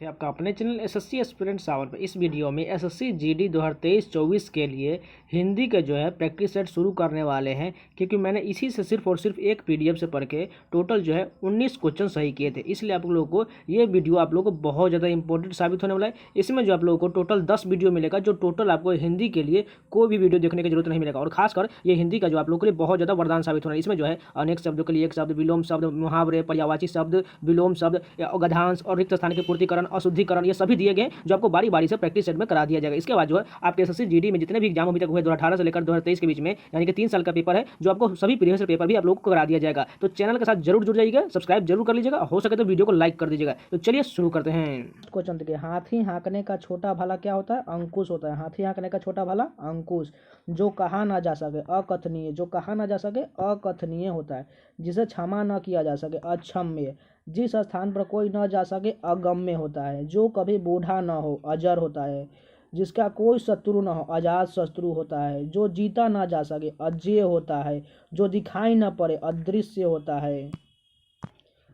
थे आपका अपने चैनल एसएससी एस्पिरेंट सावर पर। इस वीडियो में एसएससी जीडी 2023-24 के लिए हिंदी के जो है प्रैक्टिस सेट शुरू करने वाले हैं, क्योंकि मैंने इसी से सिर्फ और सिर्फ एक पीडीएफ से पढ़ के टोटल जो है 19 क्वेश्चन सही किए थे। इसलिए आप लोगों को ये वीडियो आप लोगों को बहुत ज़्यादा इंपॉर्टेंट साबित होने वाला है। इसमें जो आप लोगों को टोटल 10 वीडियो मिलेगा, जो टोटल आपको हिंदी के लिए कोई भी वीडियो देखने की जरूरत नहीं मिलेगा। और खासकर ये हिंदी का जो आप लोगों के लिए बहुत ज़्यादा वरदान साबित होना है। इसमें जो है अनेक शब्दों के लिए एक शब्द, विलोम शब्द, मुहावरे, पर्यायवाची शब्द, विलोम शब्द, गद्यांश और रिक्त स्थान के पूर्तिकरण, अशुद्धिकरण, ये सभी दिए गए जो आपको बारी बारी से प्रैक्टिस सेट में करा दिया जाएगा। इसके बाद जो है आपके एसएससी जीडी में जितने भी एग्जाम अभी तक हुए 2018 से लेकर 2023 के बीच में, यानी कि 3 साल का पेपर है, जो आपको सभी प्रीवियस पेपर भी आप लोगों को करा दिया जाएगा। तो चैनल के साथ जरूर जुड़ जाइएगा, सब्सक्राइब जरूर कर लीजिएगा, हो सके तो वीडियो को लाइक कर दीजिएगा। तो चलिए शुरू करते हैं। क्वेश्चन देखिए, हाथी हाँकने का छोटा भाला क्या होता है? अंकुश होता है। हाथी हाँकने का छोटा भाला अंकुश। जो कहा ना जा सके अकथनीय, जो कहा ना जा सके अकथनीय होता है। जिसे क्षमा न किया जा सके अक्षम्य। जिस स्थान पर कोई न जा सके अगम्य होता है। जो कभी बूढ़ा न हो अजर होता है। जिसका कोई शत्रु न हो अजात शत्रु होता है। जो जीता ना जा सके अजेय होता है। जो दिखाई न पड़े अदृश्य होता है।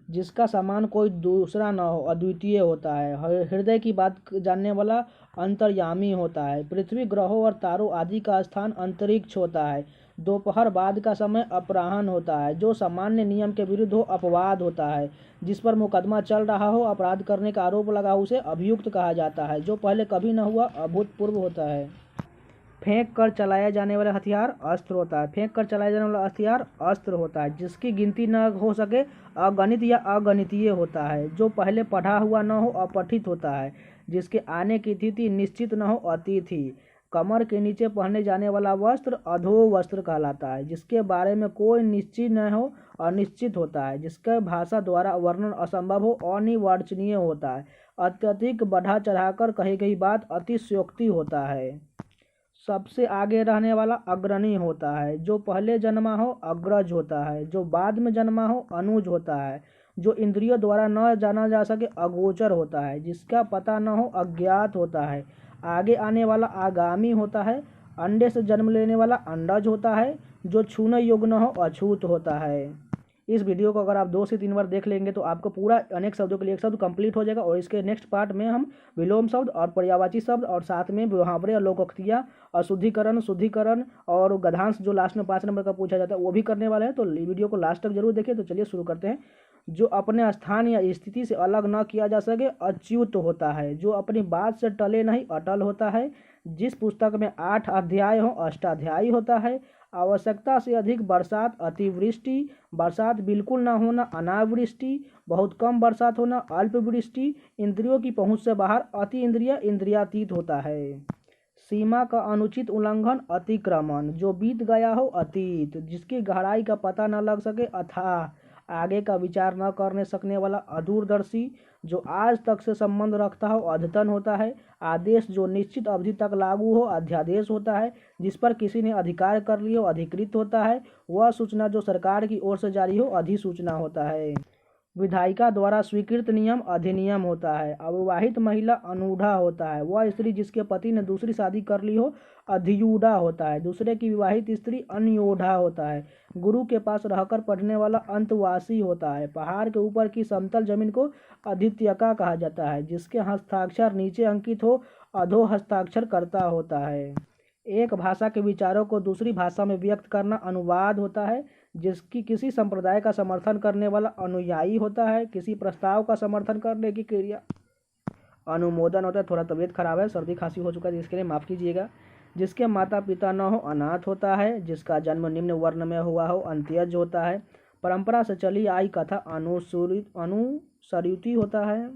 जिसका समान कोई दूसरा न हो अद्वितीय होता है। हृदय की बात जानने वाला अंतर्यामी होता है। पृथ्वी, ग्रहों और तारों आदि का स्थान अंतरिक्ष होता है। दोपहर बाद का समय अपराह्न होता है। जो सामान्य नियम के विरुद्ध हो अपवाद होता है। जिस पर मुकदमा चल रहा हो, अपराध करने का आरोप लगा हो, उसे अभियुक्त कहा जाता है। जो पहले कभी न हुआ अभूतपूर्व होता है। फेंक कर चलाया जाने वाला हथियार अस्त्र होता है। फेंक कर चलाया जाने वाला हथियार अस्त्र होता है। जिसकी गिनती न हो सके अगणित या अगणितीय होता है। जो पहले पढ़ा हुआ न हो अपठित होता है। जिसके आने की तिथि निश्चित न हो अतिथि। कमर के नीचे पहने जाने वाला वस्त्र अधो वस्त्र कहलाता है। जिसके बारे में कोई निश्चित न हो अनिश्चित होता है। जिसके भाषा द्वारा वर्णन असंभव हो अनिर्वचनीय होता है। अत्यधिक बढ़ा चढ़ाकर कही गई बात अतिशयोक्ति होता है। सबसे आगे रहने वाला अग्रणी होता है। जो पहले जन्मा हो अग्रज होता है। जो बाद में जन्मा हो अनुज होता है। जो इंद्रियों द्वारा न जाना जा सके अगोचर होता है। जिसका पता न हो अज्ञात होता है। आगे आने वाला आगामी होता है। अंडे से जन्म लेने वाला अंडज होता है। जो छूने योग्य न हो अछूत होता है। इस वीडियो को अगर आप 2 से 3 बार देख लेंगे तो आपको पूरा अनेक शब्दों के लिए एक शब्द कंप्लीट हो जाएगा। और इसके नेक्स्ट पार्ट में हम विलोम शब्द और पर्यायवाची शब्द और साथ में मुहावरे और लोकोक्तियाँ, अशुद्धिकरण, शुद्धिकरण और गद्यांश जो लास्ट में 5 नंबर का पूछा जाता है वो भी करने वाले हैं। तो वीडियो को लास्ट तक जरूर देखिए। तो चलिए शुरू करते हैं। जो अपने स्थान या स्थिति से अलग न किया जा सके अच्युत होता है। जो अपनी बात से टले नहीं अटल होता है। जिस पुस्तक में 8 अध्याय हो अष्टाध्यायी होता है। आवश्यकता से अधिक बरसात अतिवृष्टि। बरसात बिल्कुल ना होना अनावृष्टि। बहुत कम बरसात होना अल्पवृष्टि। इंद्रियों की पहुंच से बाहर अति इंद्रिय इंद्रियातीत होता है। सीमा का अनुचित उल्लंघन अतिक्रमण। जो बीत गया हो अतीत। जिसकी गहराई का पता न लग सके अथाह। आगे का विचार न करने सकने वाला अदूरदर्शी। जो आज तक से संबंध रखता हो अद्यतन होता है। आदेश जो निश्चित अवधि तक लागू हो अध्यादेश होता है। जिस पर किसी ने अधिकार कर लिया हो अधिकृत होता है। वह सूचना जो सरकार की ओर से जारी हो अधिसूचना होता है। विधायिका द्वारा स्वीकृत नियम अधिनियम होता है। अविवाहित महिला अनूढ़ा होता है। वह स्त्री जिसके पति ने दूसरी शादी कर ली हो अधियूढ़ा होता है। दूसरे की विवाहित स्त्री अन्योढ़ा होता है। गुरु के पास रहकर पढ़ने वाला अंतवासी होता है। पहाड़ के ऊपर की समतल जमीन को अद्वितीयका कहा जाता है। जिसके हस्ताक्षर नीचे अंकित हो अधो हस्ताक्षर करता होता है। एक भाषा के विचारों को दूसरी भाषा में व्यक्त करना अनुवाद होता है। जिसकी किसी संप्रदाय का समर्थन करने वाला अनुयायी होता है। किसी प्रस्ताव का समर्थन करने की क्रिया अनुमोदन होता है। थोड़ा तबीयत खराब है, सर्दी खांसी हो चुका है, इसके लिए माफ़ कीजिएगा। जिसके माता पिता न हो अनाथ होता है। जिसका जन्म निम्न वर्ण में हुआ हो अंत्यज होता है। परंपरा से चली आई कथा अनुसरित होता है।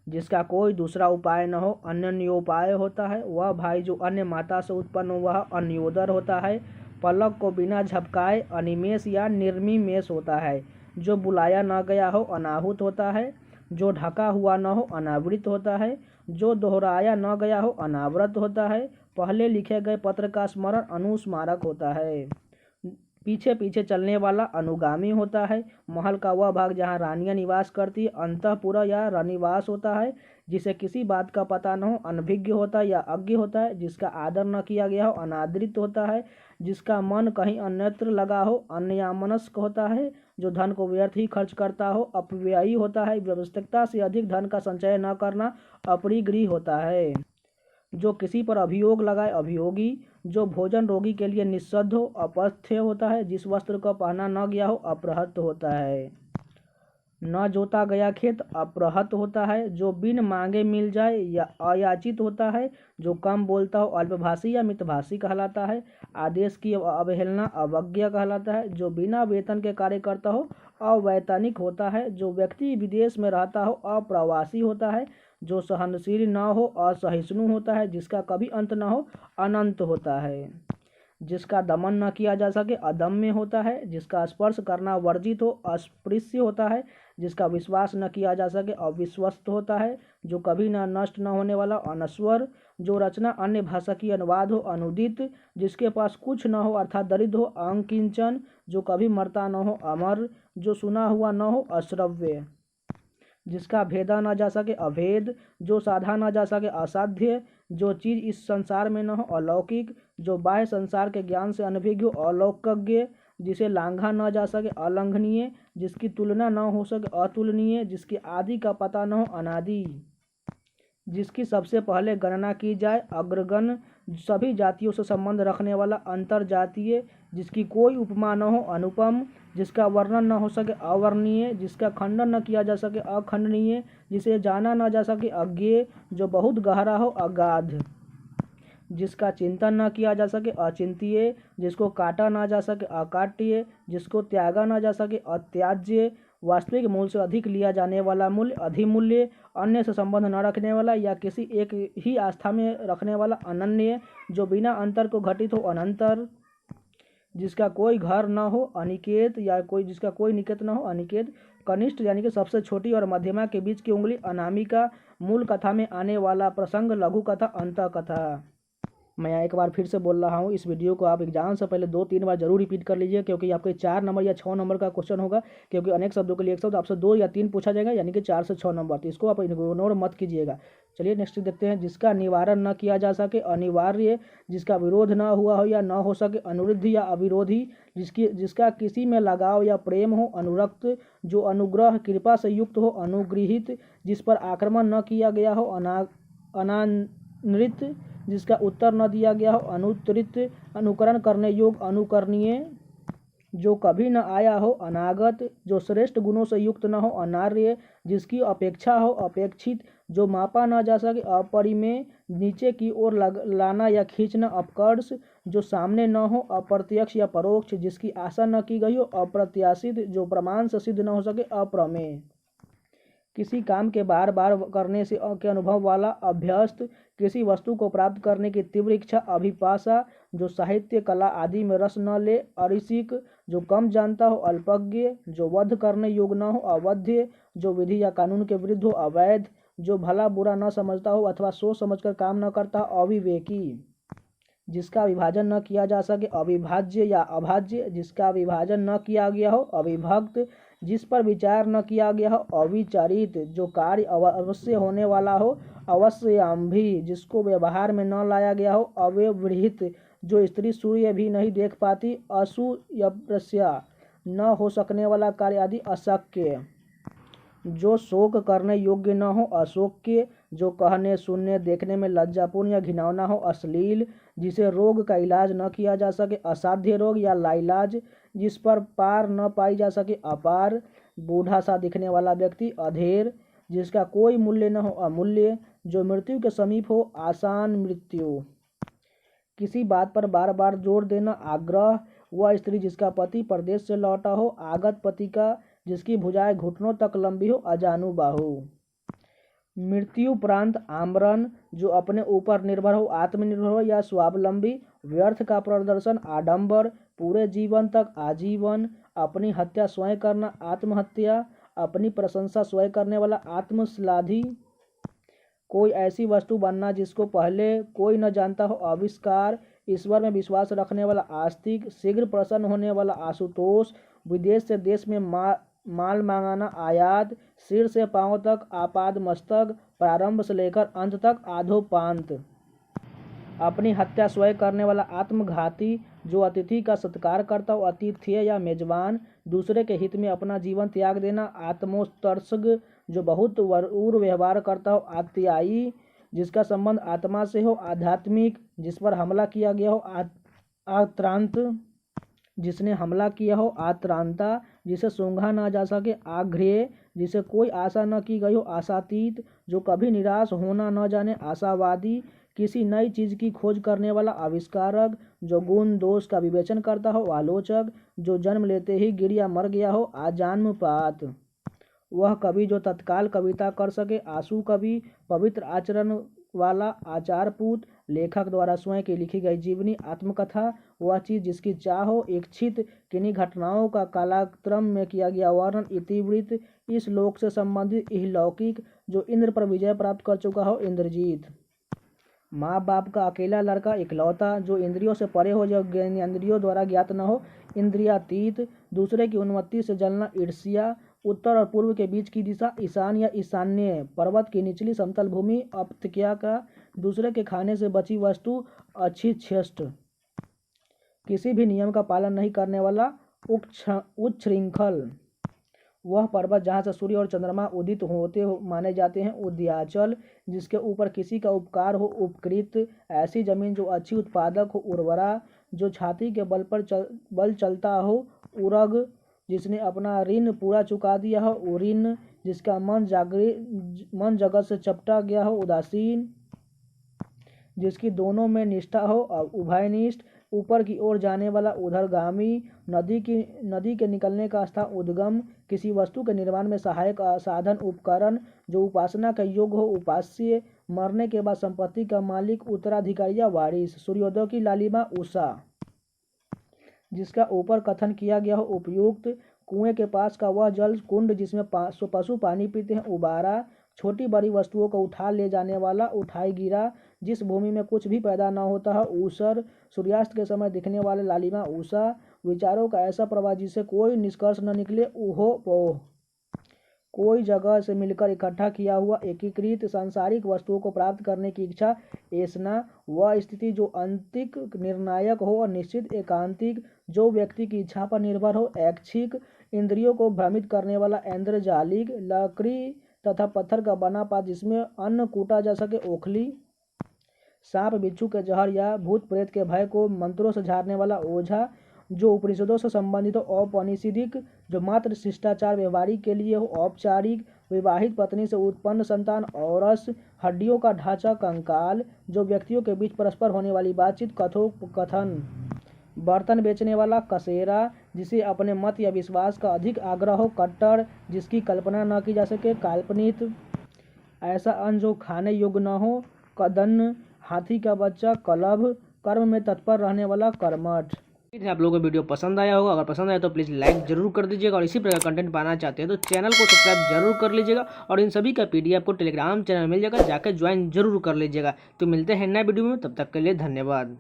जिसका कोई दूसरा उपाय न हो अन्योपाय होता है। वह भाई जो अन्य माता से उत्पन्न हुआ अन्योदर होता है। पलक को बिना झपकाए अनिमेष या निर्मिमेष होता है। जो बुलाया न गया हो अनाहुत होता है। जो ढका हुआ न हो अनावृत होता है। जो दोहराया न गया हो अनावृत होता है। पहले लिखे गए पत्र का स्मरण अनुस्मारक होता है। पीछे पीछे चलने वाला अनुगामी होता है। महल का वह भाग जहाँ रानियां निवास करती है अंतःपुर या रनिवास होता है। जिसे किसी बात का पता न हो अनभिज्ञ होता है या अज्ञ होता है। जिसका आदर न किया गया हो अनादरित होता है। जिसका मन कहीं अन्यत्र लगा हो अन्यामनस्क होता है। जो धन को व्यर्थ ही खर्च करता हो। अपव्ययी होता है, आवश्यकता से अधिक धन का संचय न करना। अपरिग्रही होता है, जो किसी पर अभियोग लगाए। अभियोगी, जो भोजन रोगी के लिए निषिद्ध हो। अपथ्य होता है, जिस वस्त्र को पहना न गया हो। अपहृत होता है, न जोता गया खेत। अपहृत होता है, जो बिन मांगे मिल जाए। या अयाचित होता है, जो कम बोलता हो। अल्पभाषी या मितभाषी कहलाता है। आदेश की अवहेलना अवज्ञा कहलाता है, जो बिना वेतन के कार्य करता हो। अवैतनिक होता है, जो व्यक्ति विदेश में रहता हो। अप्रवासी होता है, जो सहनशील न हो। असहिष्णु होता है, जिसका कभी अंत न हो। अनंत होता है, जिसका दमन न किया जा सके। अदम्य होता है, जिसका स्पर्श करना वर्जित हो। अस्पृश्य होता है, जिसका विश्वास न किया जा सके। अविश्वस्त होता है, जो कभी न नष्ट न होने वाला। अनश्वर, जो रचना अन्य भाषा की अनुवाद हो। अनुदित, जिसके पास कुछ न हो अर्थात दरिद्र हो। अंकिंचन, जो कभी मरता न हो। अमर, जो सुना हुआ न हो। अश्रव्य, जिसका भेदा न जा सके। अभेद, जो साधा न जा सके। असाध्य, जो चीज इस संसार में न हो। अलौकिक, जो बाह्य संसार के ज्ञान से अनभिज्ञ हो। अलौकिक, जिसे लांघा न जा सके। अलंघनीय, जिसकी तुलना न हो सके। अतुलनीय, जिसकी आदि का पता न हो। अनादि, जिसकी सबसे पहले गणना की जाए। अग्रगण, सभी जातियों से संबंध रखने वाला। अंतर्जातीय, जिसकी कोई उपमा न हो। अनुपम, जिसका वर्णन न हो सके। अवर्णनीय, जिसका खंडन न किया जा सके। अखंडनीय, जिसे जाना न जा सके। अज्ञेय, जो बहुत गहरा हो। अगाध, जिसका चिंतन न किया जा सके। अचिंत्य, जिसको काटा न जा सके। अकाट्य, जिसको त्यागा न जा सके। अत्याज्य, वास्तविक मूल्य से अधिक लिया जाने वाला मूल्य। अधिमूल्य, अन्य से संबंध न रखने वाला या किसी एक ही आस्था में रखने वाला। अनन्य, जो बिना अंतर को घटित हो। अनंतर, जिसका कोई घर न हो। अनिकेत, या जिसका कोई निकेत न हो। अनिकेत, कनिष्ठ यानी कि सबसे छोटी और मध्यमा के बीच की उंगली। अनामिका, मूल कथा में आने वाला प्रसंग। लघु कथा, अंत कथा। मैं एक बार फिर से बोल रहा हूँ, इस वीडियो को आप एग्जाम से पहले 2-3 बार जरूर रिपीट कर लीजिए, क्योंकि आपके 4 नंबर या 6 नंबर का क्वेश्चन होगा। क्योंकि अनेक शब्दों के लिए एक शब्द आपसे 2 या 3 पूछा जाएगा, यानी कि 4 से 6 नंबर। तो इसको आप इग्नोर मत कीजिएगा। चलिए नेक्स्ट देखते हैं। जिसका निवारण न किया जा सके। अनिवार्य, जिसका विरोध न हुआ हो या न हो सके। अनुरुद्ध या अविरोधी, जिसका किसी में लगाव या प्रेम हो। अनुरक्त, जो अनुग्रह कृपा से युक्त हो। अनुगृहित, जिस पर आक्रमण न किया गया हो। अनानृत, जिसका उत्तर न दिया गया हो। अनुत्तरित, अनुकरण करने योग्य। अनुकरणीय, जो कभी न आया हो। अनागत, जो श्रेष्ठ गुणों से युक्त न हो। अनार्य, जिसकी अपेक्षा हो। अपेक्षित, जो मापा न जा सके। अपरिमेय, नीचे की ओर लाना या खींचना। अपकर्ष, जो सामने न हो। अप्रत्यक्ष या परोक्ष, जिसकी आशा न की गई हो। अप्रत्याशित, जो प्रमाण से सिद्ध न हो सके। अप्रमेय, किसी काम के बार बार करने से के अनुभव वाला। अभ्यस्त, किसी वस्तु को प्राप्त करने की तीव्र इच्छा। अभिपाषा, जो साहित्य कला आदि में रस न ले। अऋषिक, जो कम जानता हो। अल्पज्ञ, जो वध करने योग्य न हो। अवध्य, जो विधि या कानून के विरुद्ध हो। अवैध, जो भला बुरा न समझता हो अथवा सोच समझकर काम न करता। अविवेकी, जिसका विभाजन न किया जा सके। अविभाज्य या अभाज्य, जिसका विभाजन न किया गया हो। अविभक्त, जिस पर विचार न किया गया हो। अविचारित, जो कार्य अवश्य होने वाला हो। अवश्याम्भी, जिसको व्यवहार में न लाया गया हो। अव्यवहित, जो स्त्री सूर्य भी नहीं देख पाती। असूयस्या, न हो सकने वाला कार्य आदि। अशक्य, जो शोक करने योग्य न हो। अशोक्य, जो कहने सुनने देखने में लज्जापूर्ण या घिनौना हो। अश्लील, जिसे रोग का इलाज न किया जा सके। असाध्य रोग या लाइलाज, जिस पर पार न पाई जा सके। अपार, बूढ़ा सा दिखने वाला व्यक्ति। अधेर, जिसका कोई मूल्य न हो। अमूल्य, जो मृत्यु के समीप हो। आसान मृत्यु, किसी बात पर बार बार जोर देना। आग्रह, वह स्त्री जिसका पति परदेश से लौटा हो। आगत पतिका, जिसकी भुजाएं घुटनों तक लंबी हो। अजानुबाहु, मृत्युपरांत आमरण, जो अपने ऊपर निर्भर हो। आत्मनिर्भर हो या स्वावलंबी। व्यर्थ का प्रदर्शन। आडंबर, पूरे जीवन तक। आजीवन, अपनी हत्या स्वयं करना। आत्महत्या, अपनी प्रशंसा स्वयं करने वाला। आत्मश्लाघी, कोई ऐसी वस्तु बनना जिसको पहले कोई न जानता हो। आविष्कार, ईश्वर में विश्वास रखने वाला। आस्तिक, शीघ्र प्रसन्न होने वाला। आशुतोष, विदेश से देश में माल मंगाना। आयात, सिर से पांव तक। आपाद मस्तक, प्रारंभ से लेकर अंत तक। आधोपांत, अपनी हत्या स्वयं करने वाला। आत्मघाती, जो अतिथि का सत्कार करता हो। अतिथेय या मेजबान, दूसरे के हित में अपना जीवन त्याग देना। आत्मोत्कर्षज्ञ, जो बहुत क्रूर व्यवहार करता हो। आत्यायी, जिसका संबंध आत्मा से हो। आध्यात्मिक, जिस पर हमला किया गया हो। आक्रांत, जिसने हमला किया हो। आक्रांता, जिसे सूंघा ना जा सके। आग्रह, जिसे कोई आशा न की गई हो। आशातीत, जो कभी निराश होना न जाने। आशावादी, किसी नई चीज़ की खोज करने वाला। आविष्कारक, जो गुण दोष का विवेचन करता हो। आलोचक, जो जन्म लेते ही गिर या मर गया हो। आजन्मपात, वह कवि जो तत्काल कविता कर सके। आशु कवि, पवित्र आचरण वाला। आचारपूत, लेखक द्वारा स्वयं की लिखी गई जीवनी। आत्मकथा, वह चीज़ जिसकी चाह हो। इच्छित, किन्हीं घटनाओं का कालक्रम में किया गया वर्णन। इतिवृत्त, इस लोक से संबंधित। इहलौकिक, जो इंद्र पर विजय प्राप्त कर चुका हो। इंद्रजीत, माँ बाप का अकेला लड़का। इकलौता, जो इंद्रियों से परे हो, जो ज्ञानेंद्रियों द्वारा ज्ञात न हो। इंद्रियातीत, दूसरे की उन्मत्ति से जलना। ईर्ष्या, उत्तर और पूर्व के बीच की दिशा। ईशान या ईशान्य, पर्वत की निचली समतल भूमि। अपत्यका का, दूसरे के खाने से बची वस्तु। अच्छिष्ट, किसी भी नियम का पालन नहीं करने वाला। उच्छृंखल, वह पर्वत जहाँ से सूर्य और चंद्रमा उदित होते माने जाते हैं। उद्याचल, जिसके ऊपर किसी का उपकार हो। उपकृत, ऐसी जमीन जो अच्छी उत्पादक हो। उर्वरा, जो छाती के बल पर बल चलता हो। उरग, जिसने अपना ऋण पूरा चुका दिया हो। उरीन, जिसका मन जगत से चपटा गया हो। उदासीन, जिसकी दोनों में निष्ठा हो। उभयनिष्ठ, ऊपर की ओर जाने वाला। उधरगामी, नदी के निकलने का स्थान। उद्गम, किसी वस्तु के निर्माण में सहायक साधन उपकरण। जो उपासना का योग्य हो। उपास्य, मरने के बाद संपत्ति का मालिक, उत्तराधिकारी या वारिस। सूर्योदय की लालिमा। उषा, जिसका ऊपर कथन किया गया हो। उपयुक्त, कुएं के पास का वह जल कुंड जिसमें पशु पानी पीते हैं। उबारा, छोटी बड़ी वस्तुओं को उठा ले जाने वाला। उठाई गिरा, जिस भूमि में कुछ भी पैदा न होता है। ऊसर, सूर्यास्त के समय दिखने वाले लालिमा। उषा, विचारों का ऐसा प्रवाह जिसे कोई निष्कर्ष न निकले। उहोपोह, कोई जगह से मिलकर इकट्ठा किया हुआ। एकीकृत, सांसारिक वस्तुओं को प्राप्त करने की इच्छा। ऐसना, वह स्थिति जो अंतिक निर्णायक हो और निश्चित। एकांतिक, जो व्यक्ति की इच्छा पर निर्भर हो। ऐच्छिक, इंद्रियों को भ्रमित करने वाला। ऐन्द्रजालिक, लकड़ी तथा पत्थर का बना पात्र जिसमें अन्न कूटा जा सके। ओखली, सांप बिच्छू के जहर या भूत प्रेत के भय को मंत्रों से झाड़ने वाला। ओझा, जो उपनिषदों से संबंधित हो। औपनिषदिक, जो मात्र शिष्टाचार व्यवहारिक के लिए हो। औपचारिक, विवाहित पत्नी से उत्पन्न संतान। औरस, हड्डियों का ढांचा। कंकाल, जो व्यक्तियों के बीच परस्पर होने वाली बातचीत। कथोपकथन, बर्तन बेचने वाला। कसेरा, जिसे अपने मत या विश्वास का अधिक आग्रह हो। कट्टर, जिसकी कल्पना न की जा सके। काल्पनिक, ऐसा अन्न जो खाने योग्य न हो। कदन्न, हाथी का बच्चा। कलभ, कर्म में तत्पर रहने वाला। कर्मठ। आप लोगों को वीडियो पसंद आया होगा। अगर पसंद आया तो प्लीज़ लाइक जरूर कर दीजिएगा और इसी प्रकार कंटेंट पाना चाहते हैं तो चैनल को सब्सक्राइब जरूर कर लीजिएगा और इन सभी का PDF आपको टेलीग्राम चैनल मिल जाएगा, जाकर ज्वाइन जरूर कर लीजिएगा। तो मिलते हैं नए वीडियो में, तब तक के लिए धन्यवाद।